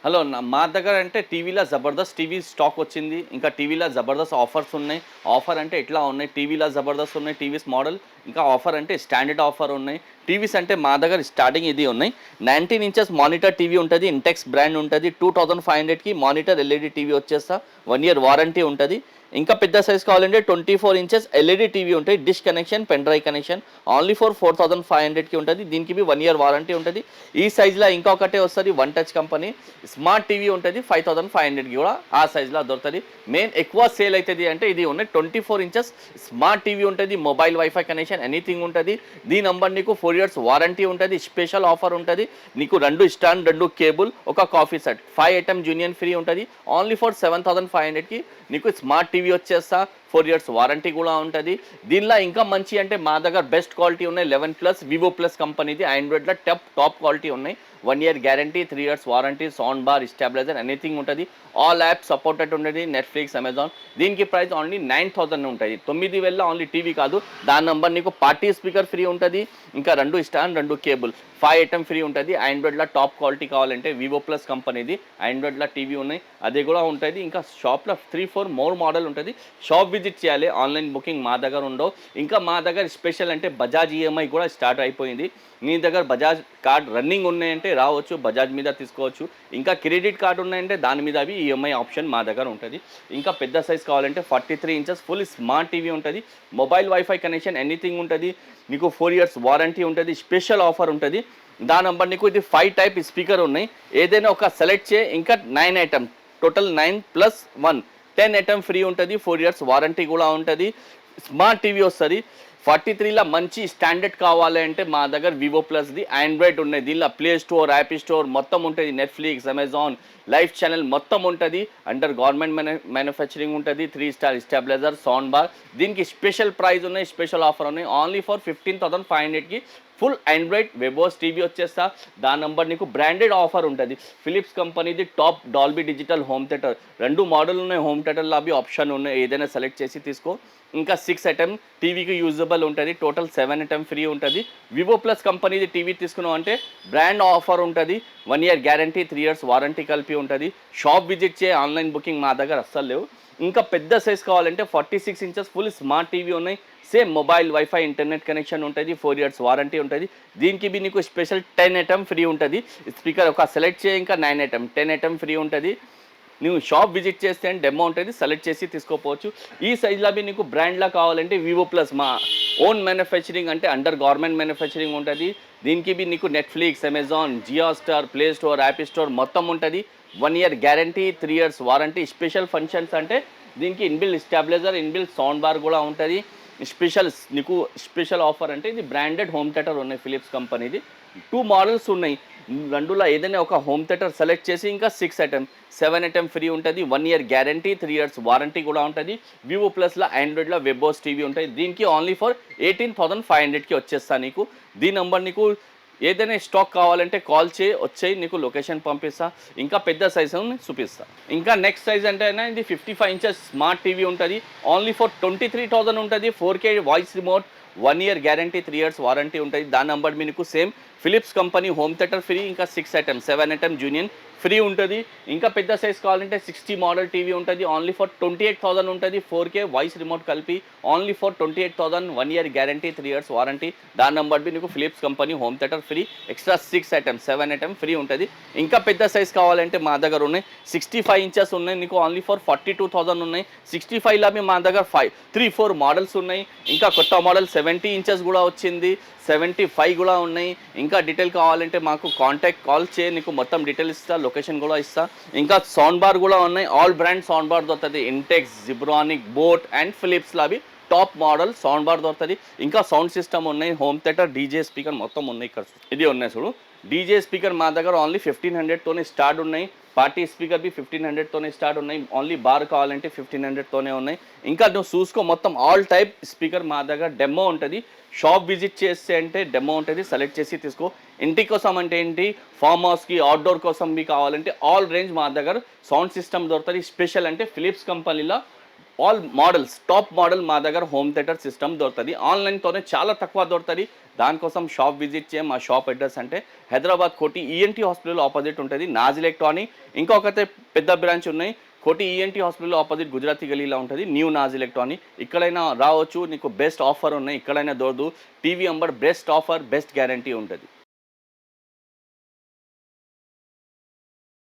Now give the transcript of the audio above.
Hello మా దగ్గర అంటే టీవీలో జబర్దస్త్ టీవీ స్టాక్ వచ్చింది. ఇంకా టీవీలో జబర్దస్త్ ఆఫర్స్ ఉన్నాయి. ఆఫర్ అంటే ఎట్లా ఉన్నాయి, టీవీలో జబర్దస్త్ ఉన్నాయి టీవీస్ మోడల్. ఇంకా ఆఫర్ అంటే స్టాండర్డ్ ఆఫర్ ఉన్నాయి. టీవీస్ అంటే మా దగ్గర స్టార్టింగ్ ఇది ఉన్నాయి. 19 ఇంచెస్ మానిటర్ టీవీ ఉంటుంది, ఇంటెక్స్ బ్రాండ్ ఉంటుంది. 2500కి మానిటర్ ఎల్ఈడి టీవీ వచ్చేస్తా. 1 ఇయర్ వారంటీ ఉంటుంది. ఇంకా పెద్ద సైజ్ కావాలంటే 24 ఇంచెస్ ఎల్ఈడి టీవీ ఉంటుంది, dish connection, pen drive connection. Only for 4500కి ఉంటుంది. దీనికి 1 ఇయర్ వారంటీ ఉంటుంది. ఈ సైజ్లో ఇంకొకటే వస్తుంది, one touch company smart TV ఉంటుంది. 5500కి కూడా ఆ సైజ్లో దొరుకుతుంది. మెయిన్ ఎక్కువ సేల్ అవుతుంది అంటే ఇది ఉన్నాయి. 24 ఇంచెస్ స్మార్ట్ టీవీ ఉంటుంది, మొబైల్ వైఫై కనెక్షన్ ఎనీథింగ్ ఉంటుంది. దీని నంబర్ నీకు 4 ఇయర్స్ వారంటీ ఉంటుంది. స్పెషల్ ఆఫర్ ఉంటుంది. నీకు 2 స్టాండ్, 2 కేబుల్, ఒక coffee set, 5 item junior free ఉంటుంది. ఓన్లీ ఫర్ 7500కి నీకు స్మార్ట్ టీవీ వచ్చేస్తా. 4 ఇయర్స్ వారంటీ కూడా ఉంటుంది. దీనిలో ఇంకా మంచి అంటే మా దగ్గర బెస్ట్ క్వాలిటీ ఉన్నాయి. 11+ వివో ప్లస్ కంపెనీది ఆండ్రాయిడ్లో టాప్ క్వాలిటీ ఉన్నాయి. 1 year guarantee, 3 years warranty, sound bar, stabiliser anything ఉంటుంది. ఆల్ యాప్ సపోర్టెడ్ ఉంటుంది, నెట్ఫ్లిక్స్, అమెజాన్. దీనికి ప్రైస్ ఓన్లీ 9000 ఉంటుంది. 9000 ఓన్లీ టీవీ కాదు, దాని నంబర్ నీకు పార్టీ స్పీకర్ ఫ్రీ ఉంటుంది. ఇంకా 2 స్టాండ్, 2 కేబుల్, 5 ఐటమ్ ఫ్రీ ఉంటుంది. ఆండ్రాయిడ్లో టాప్ క్వాలిటీ కావాలంటే వివో ప్లస్ కంపెనీది ఆండ్రాయిడ్లో టీవీ ఉన్నాయి, అది కూడా ఉంటుంది. ఇంకా షాప్లో 3-4 మోర్ మోడల్ ఉంటుంది. షాప్ విజిట్ చేయాలి, ఆన్లైన్ బుకింగ్ మా దగ్గర ఉండవు. ఇంకా మా దగ్గర స్పెషల్ అంటే బజాజ్ ఈఎంఐ కూడా స్టార్ట్ అయిపోయింది. మీ దగ్గర బజాజ్ కార్డ్ రన్నింగ్ ఉన్నాయంటే రావచ్చు, బజాజ్ మీద తీసుకోవచ్చు. ఇంకా క్రెడిట్ కార్డు ఉన్నాయంటే దాని మీద అవి ఈఎంఐ ఆప్షన్ మా దగ్గర ఉంటుంది. ఇంకా పెద్ద సైజ్ కావాలంటే 43 ఇంచెస్ ఫుల్ స్మార్ట్ టీవీ ఉంటుంది. మొబైల్ వైఫై కనెక్షన్ ఎనీథింగ్ ఉంటుంది. నీకు 4 ఇయర్స్ వారంటీ ఉంటుంది. స్పెషల్ ఆఫర్ ఉంటుంది. దాని నంబర్ నీకు ఇది 5 టైప్ స్పీకర్ ఉన్నాయి. ఏదైనా ఒక సెలెక్ట్ చేయి. ఇంకా 9 ఐటమ్, టోటల్ 9+1 10 ఐటమ్ ఫ్రీ ఉంటుంది. 4 ఇయర్స్ వారంటీ కూడా ఉంటుంది. స్మార్ట్ టీవీ వస్తుంది. 43లో మంచి స్టాండర్డ్ కావాలి అంటే మా దగ్గర వివో ప్లస్ది ఆండ్రాయిడ్ ఉన్నాయి. దీనిలో ప్లే స్టోర్, యాప్ స్టోర్ మొత్తం ఉంటుంది. నెట్ఫ్లిక్స్, అమెజాన్, లైవ్ ఛానల్ మొత్తం ఉంటుంది. అండర్ గవర్నమెంట్ మ్యానుఫ్యాక్చరింగ్ ఉంటుంది. 3 స్టార్ స్టాబిలైజర్, సౌండ్ బార్. దీనికి స్పెషల్ ప్రైస్ ఉన్నాయి, స్పెషల్ ఆఫర్ ఉన్నాయి. ఓన్లీ ఫర్ 15,500కి ఫుల్ ఆండ్రాయిడ్ వెబోస్ టీవీ వచ్చేస్తా. దాని నంబర్ నీకు బ్రాండెడ్ ఆఫర్ ఉంటుంది. ఫిలిప్స్ కంపెనీది top Dolby digital home theatre 2 model ఉన్నాయి. హోమ్ థియేటర్లో అవి ఆప్షన్ ఉన్నాయి, ఏదైనా సెలెక్ట్ చేసి తీసుకో. ఇంకా 6 ఐటమ్ టీవీకి యూజబుల్ ఉంటుంది. టోటల్ 7 ఐటమ్ ఫ్రీ ఉంటుంది. వివో ప్లస్ కంపెనీది టీవీ తీసుకున్నాం అంటే బ్రాండ్ ఆఫర్ ఉంటుంది. 1 ఇయర్ గ్యారంటీ, 3 ఇయర్స్ వారంటీ కలిపి ఉంటుంది. షాప్ విజిట్ చేయి, ఆన్లైన్ బుకింగ్ మా దగ్గర అస్సలు లేవు. ఇంకా పెద్ద సైజ్ కావాలంటే 46 ఇంచెస్ ఫుల్ స్మార్ట్ టీవీ ఉన్నాయి. Same mobile, wifi, internet connection ఉంటుంది. 4 ఇయర్స్ వారంటీ ఉంటుంది. దీనికి నీకు స్పెషల్ 10 ఐటమ్ ఫ్రీ ఉంటుంది. స్పీకర్ ఒక సెలెక్ట్ చేయి, ఇంకా 9 ఐటమ్ 10 ఐటమ్ ఫ్రీ ఉంటుంది. నువ్వు షాప్ విజిట్ చేస్తే డెమో ఉంటుంది, సెలెక్ట్ చేసి తీసుకోపోవచ్చు. ఈ సైజ్లో నీకు బ్రాండ్లా కావాలంటే వివో ప్లస్ మా ఓన్ మ్యానుఫ్యాక్చరింగ్ అంటే అండర్ గవర్నమెంట్ మ్యానుఫ్యాక్చరింగ్ ఉంటుంది. దీనికి నీకు Netflix, Amazon, Jio Star, Play Store, App Store మొత్తం ఉంటుంది. 1 year guarantee, 3 years warranty. Special functions అంటే దీనికి ఇన్బిల్ స్టాబిలైజర్, ఇన్బిల్ సౌండ్ బార్ కూడా ఉంటుంది. నీకు స్పెషల్ ఆఫర్ అంటే ఇది బ్రాండెడ్ హోమ్ థియేటర్ ఉన్నాయి. ఫిలిప్స్ కంపెనీది 2 మోడల్స్ ఉన్నాయి. 2లో ఏదైనా ఒక హోమ్ థియేటర్ సెలెక్ట్ చేసి ఇంకా 6 ఐటమ్ 7 ఐటమ్ ఫ్రీ ఉంటుంది. 1 ఇయర్ గ్యారంటీ, 3 ఇయర్స్ వారంటీ కూడా ఉంటుంది. వివో ప్లస్లో ఆండ్రాయిడ్లో వెబోస్ టీవీ ఉంటుంది. దీనికి ఓన్లీ ఫర్ 18,500కి వచ్చేస్తా నీకు. దీని నంబర్ నీకు ఏదైనా స్టాక్ కావాలంటే కాల్ చేయి, వచ్చేయి, నీకు లొకేషన్ పంపిస్తా. ఇంకా పెద్ద సైజు చూపిస్తా. ఇంకా నెక్స్ట్ సైజ్ అంటే ఇది 55 ఇంచెస్ స్మార్ట్ టీవీ ఉంటుంది. ఓన్లీ ఫర్ 23,000 ఉంటుంది. 4K voice remote, 1 year guarantee, 3 years warranty ఉంటుంది. దాని నంబర్ మీకు same Philips company home theatre free. ఇంకా 6 ఐటమ్ 7 ఐటమ్ జూనియర్ ఫ్రీ ఉంటుంది. ఇంకా పెద్ద సైజ్ కావాలంటే 60 మోడల్ టీవీ ఉంటుంది. ఓన్లీ ఫర్ 28,000 ఉంటుంది. 4K వాయిస్ రిమోట్ కలిపి only for 28,000. 1 year guarantee, 3 years warranty. దాని నంబర్ నీకు Philips company home theatre free. Extra 6 item 7 item free ఉంటుంది. ఇంకా పెద్ద సైజ్ కావాలంటే మా దగ్గర ఉన్నాయి. 65 ఇంచెస్ ఉన్నాయి. నీకు ఓన్లీ ఫర్ 42,000 ఉన్నాయి. 65లో మా దగ్గర 3-4 మోడల్స్ ఉన్నాయి. ఇంకా కొత్త మోడల్ 70 ఇంచెస్ కూడా వచ్చింది. 75 కూడా ఉన్నాయి. ఇంకా డీటెయిల్ కావాలంటే మాకు కాంటాక్ట్ కాల్ చేయి, నీకు మొత్తం డీటెయిల్ ఇస్తా, లొకేషన్ కూడా ఇస్తా. ఇంకా సౌండ్ బార్ కూడా ఉన్నాయి. ఆల్ బ్రాండ్ సౌండ్ బార్ దొరుకుతుంది. ఇంటెక్స్, జిబ్రానిక్, బోట్ అండ్ ఫిలిప్స్లో అవి టాప్ మోడల్ సౌండ్ బార్ దొరుకుతుంది. ఇంకా సౌండ్ సిస్టమ్ ఉన్నాయి. హోమ్ థియేటర్, డీజే స్పీకర్ మొత్తం ఉన్నాయి. ఇక్కడ ఇది ఉన్నాయి చూడు. డీజే స్పీకర్ మా దగ్గర ఓన్లీ 1500తోనే స్టార్ట్ ఉన్నాయి. పార్టీ స్పీకర్ బి 1500తోనే స్టార్ట్ ఉన్నాయి. ఓన్లీ బార్ కావాలంటే 1500తోనే ఉన్నాయి. ఇంకా నువ్వు చూసుకో, మొత్తం ఆల్ టైప్ స్పీకర్ మా దగ్గర డెమో ఉంటుంది. షాప్ విజిట్ చేస్తే అంటే డెమో ఉంటుంది, సెలెక్ట్ చేసి తీసుకో. ఇంటి కోసం అంటే ఏంటి, ఫామ్ హౌస్కి, అవుట్డోర్ కోసం మీ కావాలంటే ఆల్ రేంజ్ మా దగ్గర సౌండ్ సిస్టమ్ దొరుకుతుంది. స్పెషల్ అంటే ఫిలిప్స్ కంపెనీలో ఆల్ మోడల్స్ టాప్ మోడల్ మా దగ్గర హోమ్ థియేటర్ సిస్టమ్ దొరుకుతుంది. ఆన్లైన్తోనే చాలా తక్కువ దొరుకుతుంది. దానికోసం షాప్ విజిట్ చేయం. మా షాప్ అడ్రస్ అంటే హైదరాబాద్ కోటి ఈఎన్టీ హాస్పిటల్ ఆపోజిట్ ఉంటుంది, నాజ్ ఎలక్ట్రానిక్. ఇంకొకతే పెద్ద బ్రాంచ్ ఉన్నాయి కోటి ఈఎన్టీ హాస్పిటల్ ఆపోజిట్ గుజరాతీ గలీలో ఉంటుంది, న్యూ నాజ్ ఎలక్ట్రానిక్. ఇక్కడైనా రావచ్చు, నీకు బెస్ట్ ఆఫర్ ఉన్నాయి, ఇక్కడైనా దొరదు. టీవీ అంబర్ బెస్ట్ ఆఫర్, బెస్ట్ గ్యారంటీ ఉంటుంది.